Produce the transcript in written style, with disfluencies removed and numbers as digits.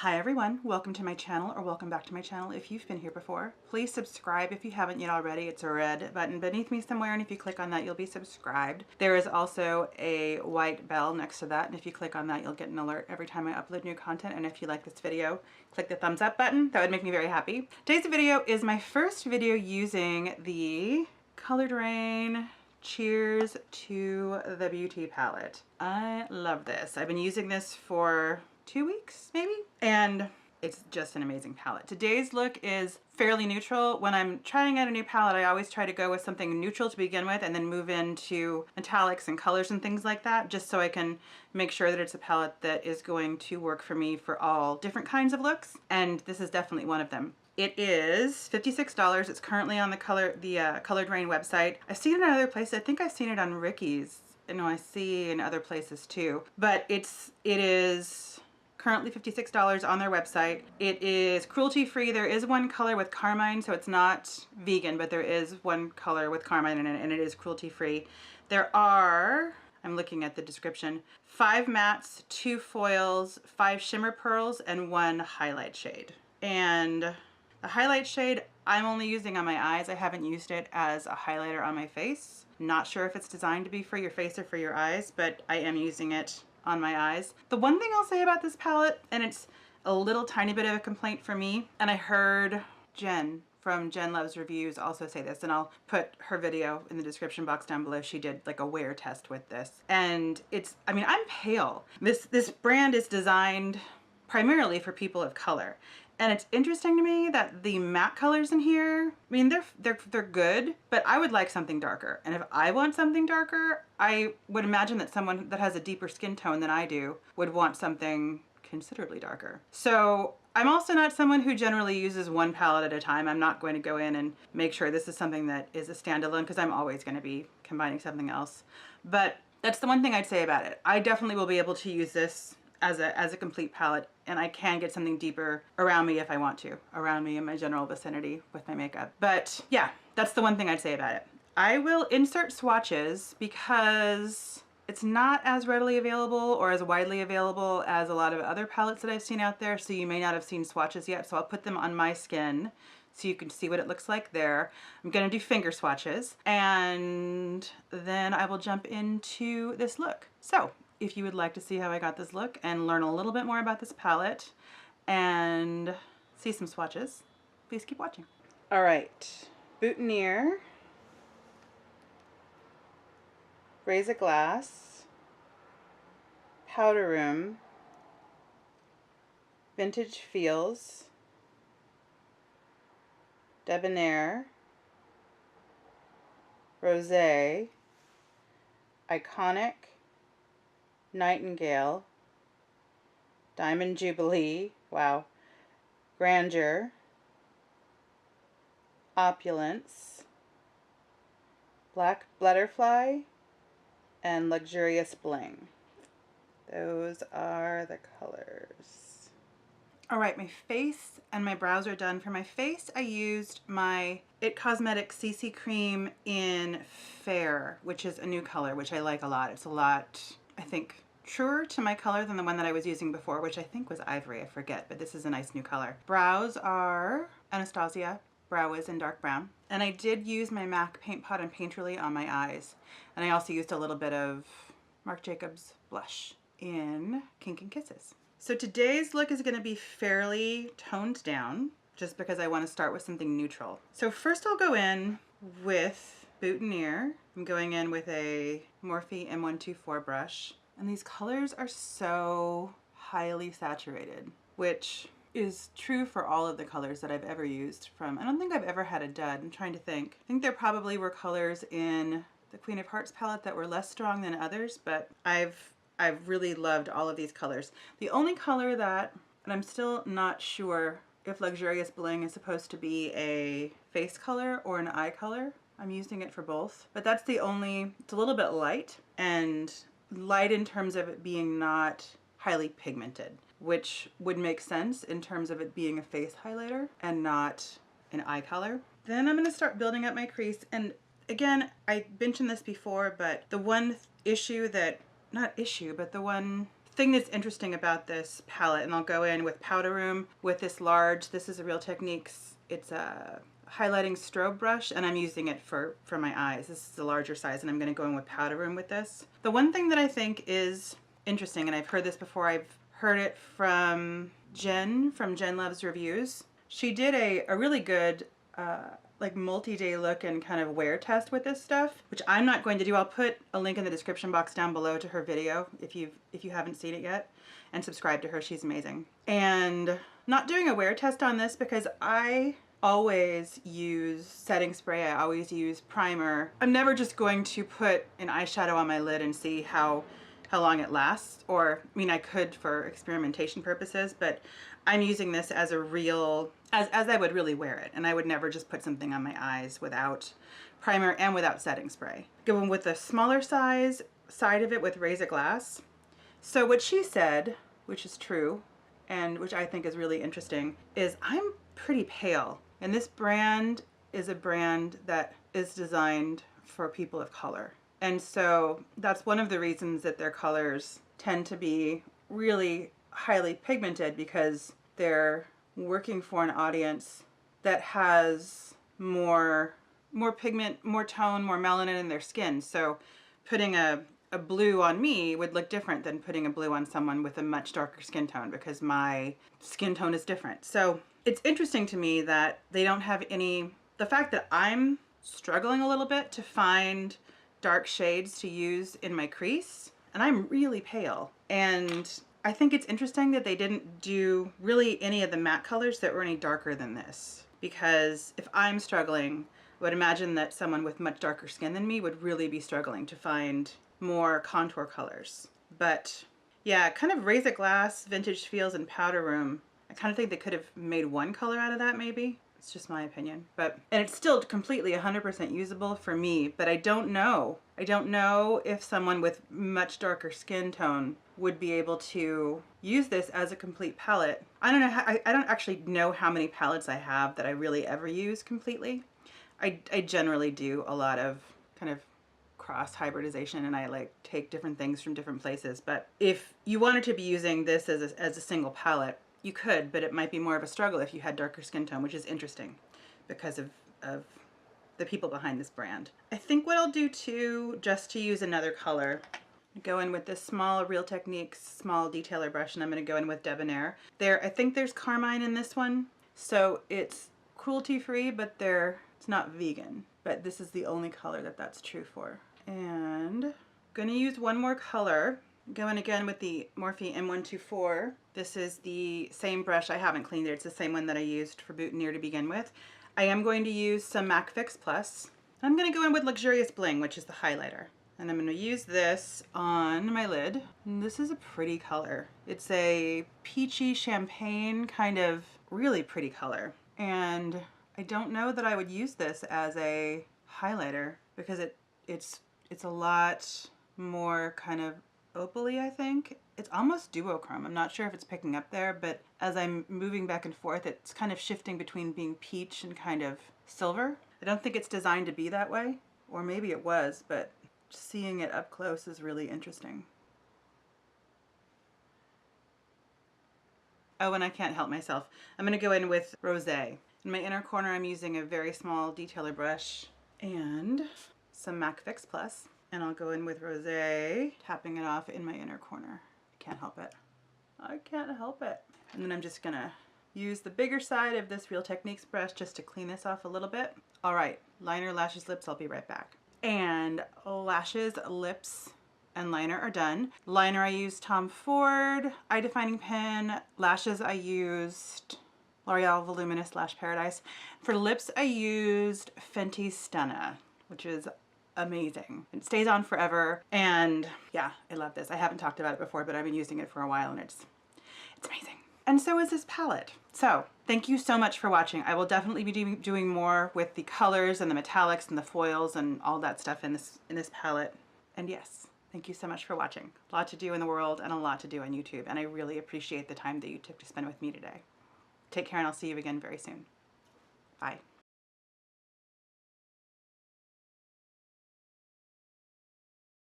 Hi everyone, welcome to my channel, or welcome back to my channel if you've been here before. Please subscribe if you haven't yet already. It's a red button beneath me somewhere, and if you click on that you'll be subscribed. There is also a white bell next to that, and if you click on that you'll get an alert every time I upload new content. And if you like this video, click the thumbs up button. That would make me very happy. Today's video is my first video using the Coloured Raine Cheers to the Beauty palette. I love this. I've been using this for 2 weeks maybe, and it's just an amazing palette. Today's look is fairly neutral. When I'm trying out a new palette, I always try to go with something neutral to begin with and then move into metallics and colors and things like that, just so I can make sure that it's a palette that is going to work for me for all different kinds of looks, and this is definitely one of them. It is $56. It's currently on the Coloured Raine website. I've seen it in other places. I think I've seen it on Ricky's. I see in other places too. But it is currently $56 on their website. It is cruelty free. There is one color with carmine, so it's not vegan, but there is one color with carmine in it, and it is cruelty free. There are, I'm looking at the description, 5 mattes, 2 foils, 5 shimmer pearls, and 1 highlight shade. And the highlight shade I'm only using on my eyes. I haven't used it as a highlighter on my face. Not sure if it's designed to be for your face or for your eyes, but I am using it on my eyes. The one thing I'll say about this palette, and it's a little tiny bit of a complaint for me, and I heard Jen from Jen Loves Reviews also say this, and I'll put her video in the description box down below. She did like a wear test with this, and I'm pale. This brand is designed primarily for people of color. And it's interesting to me that the matte colors in here, they're good, but I would like something darker. And if I want something darker, I would imagine that someone that has a deeper skin tone than I do would want something considerably darker. So I'm also not someone who generally uses one palette at a time. I'm not going to go in and make sure this is something that is a standalone, because I'm always going to be combining something else. But that's the one thing I'd say about it. I definitely will be able to use this as a complete palette, and I can get something deeper around me if I want to, around me in my general vicinity with my makeup. But yeah, that's the one thing I'd say about it. I will insert swatches because it's not as readily available or as widely available as a lot of other palettes that I've seen out there, so you may not have seen swatches yet, so I'll put them on my skin so you can see what it looks like there. I'm gonna do finger swatches, and then I will jump into this look. So if you would like to see how I got this look and learn a little bit more about this palette and see some swatches, please keep watching. All right, Boutonniere, Raise a Glass, Powder Room, Vintage Feels, Debonair, Rosé, Iconic, Nightingale, Diamond Jubilee, wow, Grandeur, Opulence, Black Butterfly, and Luxurious Bling. Those are the colors. All right, my face and my brows are done. For my face, I used my IT Cosmetics CC Cream in Fair, which is a new color, which I like a lot. It's a lot, I think, truer to my color than the one that I was using before, which I think was Ivory, I forget, but this is a nice new color. Brows are Anastasia Brow Wiz in dark brown. And I did use my MAC Paint Pot and Painterly on my eyes. And I also used a little bit of Marc Jacobs blush in Kink and Kisses. So today's look is gonna be fairly toned down, just because I wanna start with something neutral. So first I'll go in with Boutonniere. I'm going in with a Morphe M124 brush. And these colors are so highly saturated, which is true for all of the colors that I've ever used from. I don't think I've ever had a dud. I'm trying to think. I think there probably were colors in the Queen of Hearts palette that were less strong than others, but I've really loved all of these colors. The only color that, and I'm still not sure if Luxurious Bling is supposed to be a face color or an eye color. I'm using it for both, but that's the only, it's a little bit light, and light in terms of it being not highly pigmented, which would make sense in terms of it being a face highlighter and not an eye color. Then I'm gonna start building up my crease, and again, I mentioned this before, but the one issue that, not issue, but the one thing that's interesting about this palette, and I'll go in with Powder Room with this large, this is a Real Techniques, it's a highlighting strobe brush, and I'm using it for my eyes. This is the larger size, and I'm going to go in with Powder Room with this. The one thing that I think is interesting, and I've heard this before, I've heard it from Jen Loves Reviews. She did a really good like multi-day look and kind of wear test with this stuff, which I'm not going to do. I'll put a link in the description box down below to her video if you haven't seen it yet, and subscribe to her. She's amazing. And not doing a wear test on this because I always use setting spray. I always use primer. I'm never just going to put an eyeshadow on my lid and see how long it lasts, or I mean I could for experimentation purposes, but I'm using this as a real, as I would really wear it, and I would never just put something on my eyes without primer and without setting spray. Going with the smaller size side of it with Raise a Glass. So what she said, which is true, and which I think is really interesting, is I'm pretty pale, and this brand is a brand that is designed for people of color. And so that's one of the reasons that their colors tend to be really highly pigmented, because they're working for an audience that has more pigment, more tone, more melanin in their skin. So putting a blue on me would look different than putting a blue on someone with a much darker skin tone, because my skin tone is different. So it's interesting to me that they don't have any, the fact that I'm struggling a little bit to find dark shades to use in my crease, and I'm really pale, and I think it's interesting that they didn't do really any of the matte colors that were any darker than this, because if I'm struggling, I would imagine that someone with much darker skin than me would really be struggling to find more contour colors. But yeah, kind of Raise a Glass, Vintage Feels, and Powder Room, I kind of think they could have made one color out of that maybe. It's just my opinion, and it's still completely 100% usable for me, but I don't know. I don't know if someone with much darker skin tone would be able to use this as a complete palette. I don't know I don't actually know how many palettes I have that I really ever use completely. I generally do a lot of kind of cross hybridization, and I like take different things from different places, but if you wanted to be using this as a single palette, you could, but it might be more of a struggle if you had darker skin tone, which is interesting because of the people behind this brand. I think what I'll do too, just to use another color, go in with this small Real Techniques small detailer brush, and I'm going to go in with Debonair. I think there's carmine in this one, so it's cruelty-free, but it's not vegan. But this is the only color that's true for. And I'm going to use one more color. Going again with the Morphe M124. This is the same brush. I haven't cleaned it. It's the same one that I used for Boutonniere to begin with. I am going to use some MAC Fix Plus. I'm going to go in with Luxurious Bling, which is the highlighter. And I'm going to use this on my lid. And this is a pretty color. It's a peachy champagne kind of really pretty color. And I don't know that I would use this as a highlighter, because it's a lot more kind of opal-y, I think. It's almost duochrome. I'm not sure if it's picking up there, but as I'm moving back and forth, it's kind of shifting between being peach and kind of silver. I don't think it's designed to be that way, or maybe it was, but seeing it up close is really interesting. Oh, and I can't help myself. I'm going to go in with Rosé. In my inner corner, I'm using a very small detailer brush and some MAC Fix Plus. And I'll go in with Rosé, tapping it off in my inner corner. I can't help it. I can't help it. And then I'm just gonna use the bigger side of this Real Techniques brush just to clean this off a little bit. All right, liner, lashes, lips, I'll be right back. And lashes, lips, and liner are done. Liner, I used Tom Ford Eye Defining Pen. Lashes, I used L'Oreal Voluminous Lash Paradise. For lips, I used Fenty Stunna, which is amazing. It stays on forever, and yeah, I love this. I haven't talked about it before, but I've been using it for a while, and it's amazing. And so is this palette. So thank you so much for watching. I will definitely be doing more with the colors and the metallics and the foils and all that stuff in this palette. And yes, thank you so much for watching. A lot to do in the world and a lot to do on YouTube, and I really appreciate the time that you took to spend with me today. Take care, and I'll see you again very soon. Bye.